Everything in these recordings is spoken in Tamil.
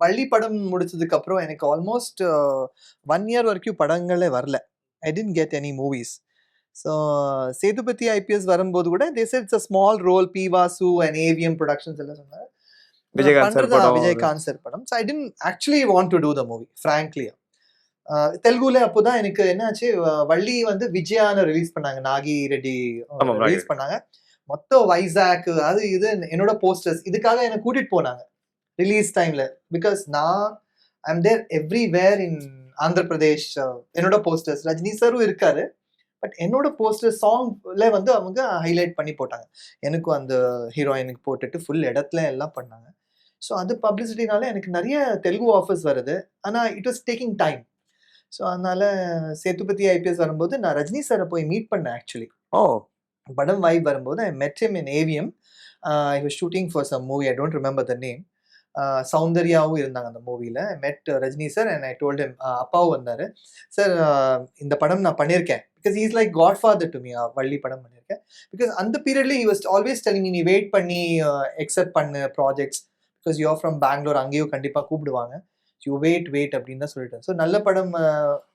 வள்ளி படம் முடிச்சதுக்கு அப்புறம் எனக்கு ஆல்மோஸ்ட் 1 இயர் வரைக்கும் படங்களே வரல. I didn't get any movies. So Sethupathi IPS வரும்போது கூட they said it's a small role. P Vasu and AVM productions எல்லாம் சொன்னாங்க. விஜயகாந்த் சார் பண்றதா படம் அது. விஜயகாந்த் சார் படம். So I didn't actually want to do the movie frankly. தெலுங்குல அப்போதான் எனக்கு என்னாச்சு, வள்ளி வந்து விஜயான்னு ரிலீஸ் பண்ணாங்க. நாகி ரெட்டி ஆமாம், நாகி ரிலீஸ் பண்ணாங்க. மொத்தம் வைசாக் அது இது என்னோட போஸ்டர்ஸ் இதுக்காக என்ன கூட்டிட்டு போனாங்க ரிலீஸ் டைம்ல. பிகாஸ் நான் I'm there everywhere in Andhra Pradesh. என்னோட போஸ்டர்ஸ் ரஜினி சாரும் இருக்காரு. பட் என்னோட போஸ்டர் சாங்ல வந்து அவங்க ஹைலைட் பண்ணி போட்டாங்க. எனக்கும் அந்த ஹீரோயினுக்கு போட்டுட்டு ஃபுல் இடத்துல எல்லாம் பண்ணாங்க. ஸோ அது பப்ளிசிட்டினால எனக்கு நிறைய தெலுங்கு ஆஃபர்ஸ் வருது. ஆனால் it was taking time. So அதனால சேதுபதி ஐபிஎஸ் வரும்போது நான் ரஜினி சாரை போய் மீட் பண்ணேன் ஆக்சுவலி. ஓ படம் வைப் வரும்போது I met him in AVM. I was shooting for some movie. I don't remember the name. சௌந்தர்யாவும் இருந்தாங்க அந்த மூவியில். Met Rajini sir and I told him. அப்பாவும் வந்தார். சார் இந்த படம் நான் பண்ணியிருக்கேன். Because is like godfather to me. Valli படம் பண்ணியிருக்கேன். பிகாஸ் அந்த பீரியட்ல he was always telling me, நீ வெயிட் பண்ணி எக்ஸெப்ட் பண்ணு projects. Because you are from Bangalore, அங்கேயும் கண்டிப்பாக கூப்பிடுவாங்க. யூ வெயிட் அப்படின்னு தான் சொல்லிட்டேன். ஸோ நல்ல படம்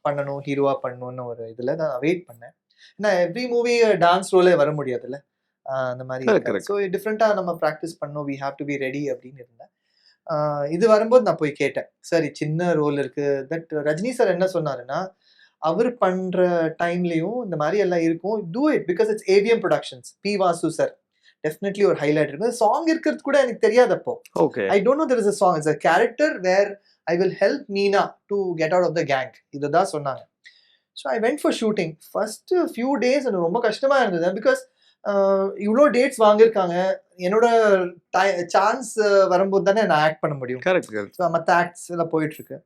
பண்ணணும், ஹீரோவாக பண்ணணும்னு ஒரு இதில் நான் வெயிட் பண்ணேன். ஏன்னா எவ்ரி மூவி டான்ஸ் ரோலே வர முடியாதுல்ல. அந்த மாதிரி. ஸோ டிஃப்ரெண்ட்டாக நம்ம ப்ராக்டிஸ் பண்ணணும். We have to be ready அப்படின்னு இருந்தேன். இது வரும்போது நான் போய் கேட்டேன், சார் சின்ன ரோல் இருக்கு. தட் ரஜினி சார் என்ன சொன்னாருன்னா, அவர் பண்ற டைம்லயும் இந்த மாதிரி எல்லாம் இருக்கும். Do it because it's AVM productions. P Vasu sir definitely ஒரு ஹைலைட் இருக்கு. சாங் இருக்கிறது கூட எனக்கு தெரியாது அப்போ. I don't know there is a song. இட்ஸ் a character where I will help Meena to get out of the gang. இதுதான் சொன்னாங்க. So I went for shooting. First few days எனக்கு ரொம்ப கஷ்டமா இருந்தது. பிகாஸ் இவ்வளோ டேட்ஸ் வாங்கியிருக்காங்க. என்னோட சான்ஸ் வரும்போது தானே நான் ஆக்ட் பண்ண முடியும். கரெக்ட். ஸோ மற்ற ஆக்ட்ஸ் எல்லாம் போயிட்டு இருக்கு.